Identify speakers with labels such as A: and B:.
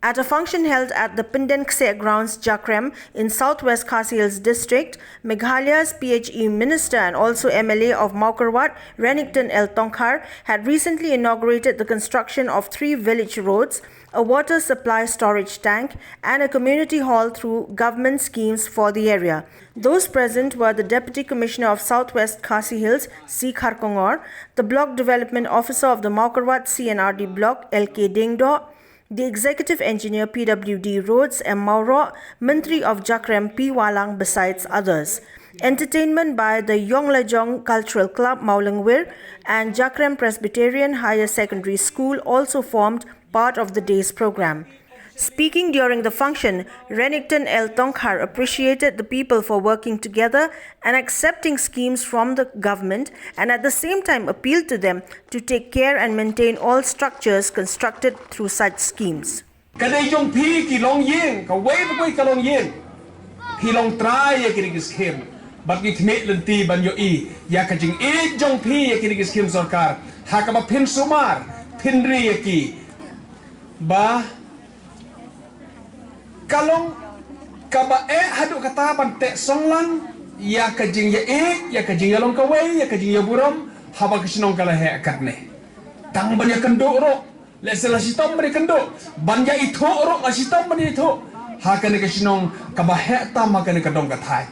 A: At a function held at the PYNDENKSEH grounds JAKREM in southwest KHASI Hills district, Meghalaya's PHE minister and also MLA of Mawkyrwat, RENIKTON TONGKHAR, had recently inaugurated the construction of 3 village roads, a water supply storage tank and a community hall through government schemes for the area. Those present were the Deputy Commissioner of Southwest KHASI Hills, C. KHARKONGOR, the Block Development Officer of the Mawkyrwat CNRD Block, LK DIENGDOH, the Executive Engineer PWD Roads, M. MAWROH, MYNTRI of JAKREM P. WAHLANG, besides others. Entertainment by the Yonglajong Cultural Club Maulangwir and JAKREM Presbyterian Higher Secondary School also formed part of the day's program. Speaking during the function, RENIKTON TONGKHAR appreciated the people for working together and accepting schemes from the government, and at the same time appealed to them to take care and maintain all structures constructed through such schemes.
B: Kalong kaba haduk kata pantek songlang ya kajing ya kajing ya long kawai ya kajing ya buram haba kesinong kala he akarne tang banya kenduk ro lesela sitom bani kenduk banya itu ro asitom bani itu hakane kesinong kaba he tam hakane kadong kathai